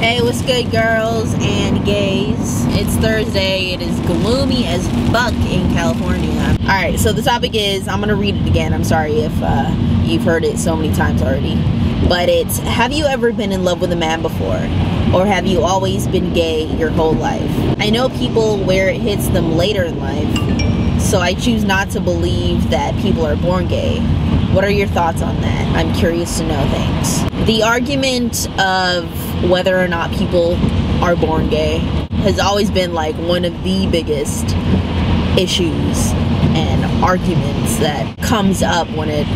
Hey, what's good, girls and gays? It's Thursday. It is gloomy as fuck in California. Alright, so the topic is, I'm gonna read it again. I'm sorry if you've heard it so many times already. But it's, have you ever been in love with a man before? Or have you always been gay your whole life? I know people where it hits them later in life, so I choose not to believe that people are born gay. What are your thoughts on that? I'm curious to know. Thanks. The argument of whether or not people are born gay has always been like one of the biggest issues and arguments that comes up when it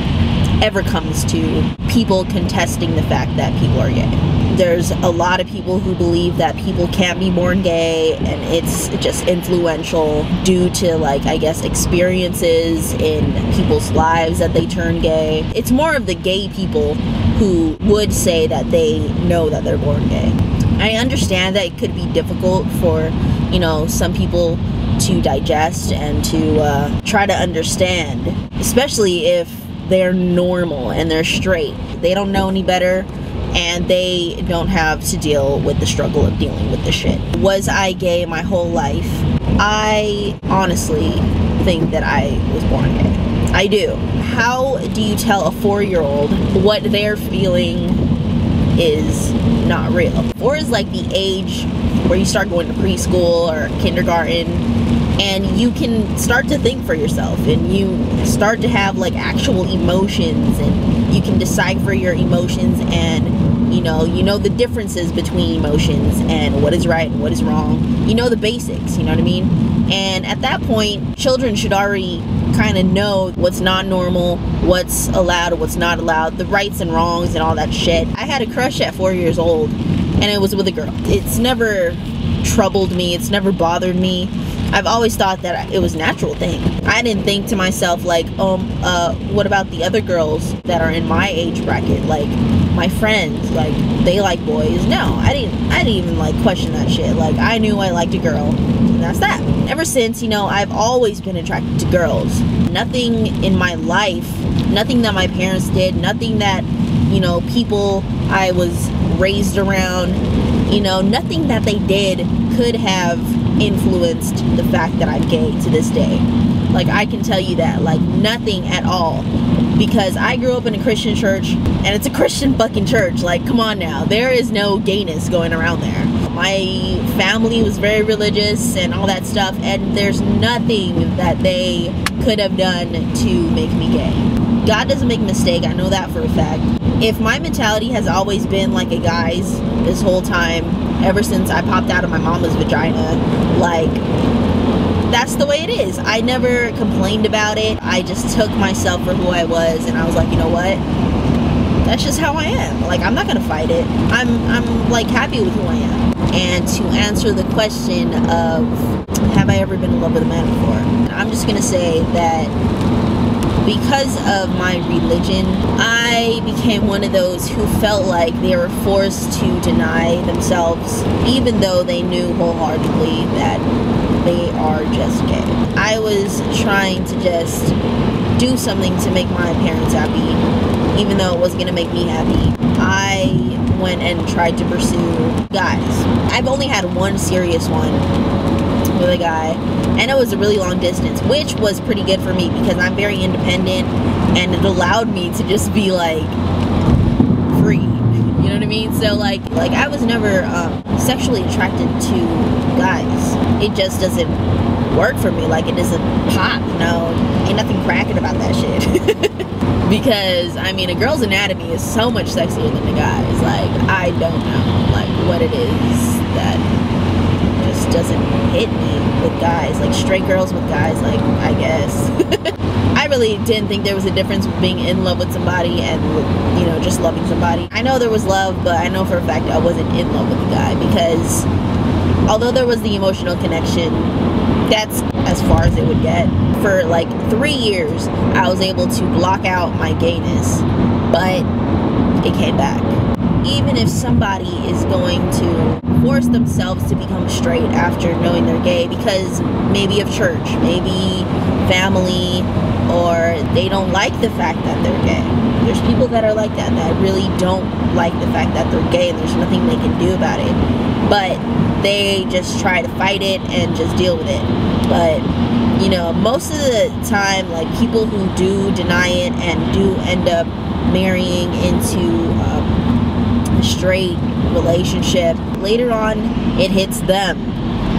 ever comes to people contesting the fact that people are gay. There's a lot of people who believe that people can't be born gay, and it's just influential due to, like, I guess, experiences in people's lives that they turn gay. It's more of the gay people who would say that they know that they're born gay. I understand that it could be difficult for, you know, some people to digest and to try to understand, especially if they're normal and they're straight. They don't know any better, and they don't have to deal with the struggle of dealing with the shit. Was I gay my whole life? I honestly think that I was born gay. I do. How do you tell a 4-year-old what they're feeling is not real? 4 is like the age where you start going to preschool or kindergarten, and you can start to think for yourself, and you start to have like actual emotions, and you can decipher your emotions, and you know the differences between emotions and what is right and what is wrong. You know the basics, you know what I mean? And at that point, children should already kind of know what's not normal, what's allowed, what's not allowed, the rights and wrongs and all that shit. I had a crush at 4 years old, and it was with a girl. It's never troubled me, it's never bothered me. I've always thought that it was a natural thing. I didn't think to myself like, what about the other girls that are in my age bracket? Like, my friends, like, they like boys. No, I didn't even like question that shit. Like, I knew I liked a girl, and that's that. Ever since, you know, I've always been attracted to girls. Nothing in my life, nothing that my parents did, nothing that, you know, people I was raised around, you know, nothing that they did could have influenced the fact that I'm gay to this day. Like, I can tell you that, like, nothing at all, because I grew up in a Christian church, and it's a Christian fucking church. Like, come on now, there is no gayness going around there. My family was very religious and all that stuff, and there's nothing that they could have done to make me gay. God doesn't make a mistake, I know that for a fact. If my mentality has always been like a guy's this whole time, ever since I popped out of my mama's vagina, like, that's the way it is. I never complained about it. I just took myself for who I was, and I was like, you know what? That's just how I am. Like, I'm not gonna fight it. I'm like happy with who I am. And to answer the question of, have I ever been in love with a man before? I'm just gonna say that because of my religion, I became one of those who felt like they were forced to deny themselves, even though they knew wholeheartedly that they are just gay. I was trying to just do something to make my parents happy, even though it wasn't gonna make me happy. I went and tried to pursue guys. I've only had one serious one with a guy, and it was a really long distance, which was pretty good for me because I'm very independent, and it allowed me to just be like free, you know what I mean? So like I was never sexually attracted to guys. It just doesn't work for me. Like, it doesn't pop, you know? Ain't nothing cracking about that shit. Because I mean, a girl's anatomy is so much sexier than a guy's. Like, I don't know like what it is that just doesn't hit me with guys. Like, straight girls with guys, like, I guess. I really didn't think there was a difference with being in love with somebody and, you know, just loving somebody. I know there was love, but I know for a fact I wasn't in love with the guy, because although there was the emotional connection, that's as far as it would get. For like 3 years, I was able to block out my gayness, but it came back. Even if somebody is going to force force themselves to become straight after knowing they're gay because maybe of church, maybe family, or they don't like the fact that they're gay. There's people that are like that really don't like the fact that they're gay, and there's nothing they can do about it. But they just try to fight it and just deal with it. But you know, most of the time, like, people who do deny it and do end up marrying into a straight relationship, later on it hits them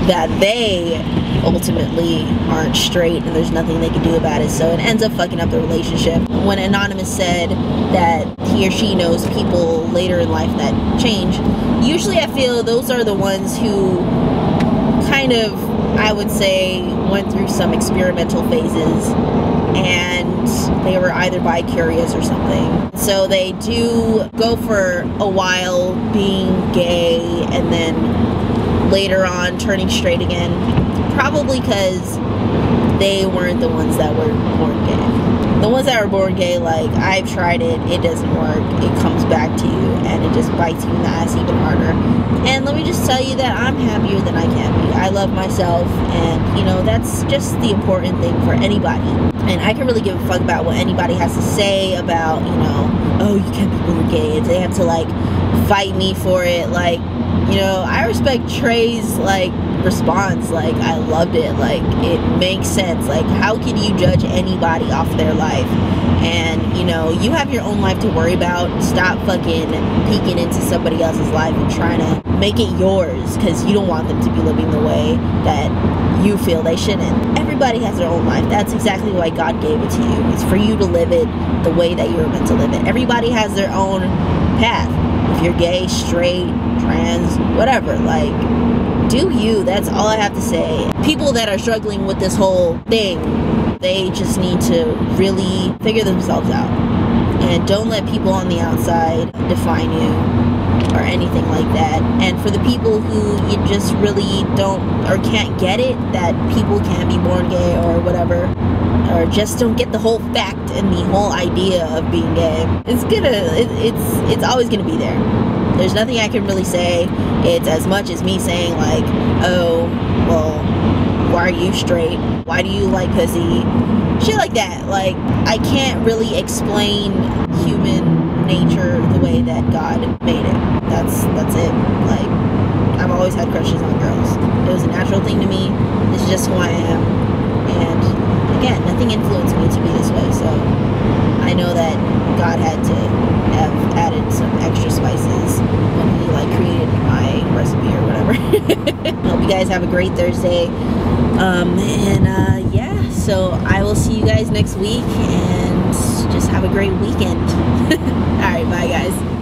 that they ultimately aren't straight and there's nothing they can do about it, so it ends up fucking up the relationship. When Anonymous said that he or she knows people later in life that change, usually I feel those are the ones who kind of, I would say, went through some experimental phases and they were either bi-curious or something. So they do go for a while being gay and then later on turning straight again, probably because they weren't the ones that were born gay. The ones that were born gay, like, I've tried it, it doesn't work, it comes back to you and it just bites you in the ass even harder. And let me just tell you that I'm happier than I can be. I love myself, and you know, that's just the important thing for anybody. And I can really give a fuck about what anybody has to say about, you know, oh, you can't be born gay, and they have to like fight me for it. Like, you know, I respect Trey's like response. Like, I loved it. Like, it makes sense. Like, how can you judge anybody off their life? And you know, you have your own life to worry about. Stop fucking peeking into somebody else's life and trying to make it yours because you don't want them to be living the way that you feel they shouldn't. Everybody has their own life. That's exactly why God gave it to you. It's for you to live it the way that you're meant to live it. Everybody has their own path. If you're gay, straight, trans, whatever, like, do you. That's all I have to say. People that are struggling with this whole thing, they just need to really figure themselves out. And don't let people on the outside define you or anything like that. And for the people who you just really don't or can't get it, that people can be born gay or whatever, or just don't get the whole fact and the whole idea of being gay, it's always gonna be there. There's nothing I can really say. It's as much as me saying like, oh, well, why are you straight? Why do you like pussy? Shit like that. Like, I can't really explain human nature the way that God made it. That's it. Like, I've always had crushes on girls. It was a natural thing to me. This is just who I am. And again, nothing influenced me to be this way. So I know that God had to have added some extra spices when he like created my recipe or whatever. Hope you guys have a great Thursday. Yeah, so I will see you guys next week and just have a great weekend. Alright, bye guys.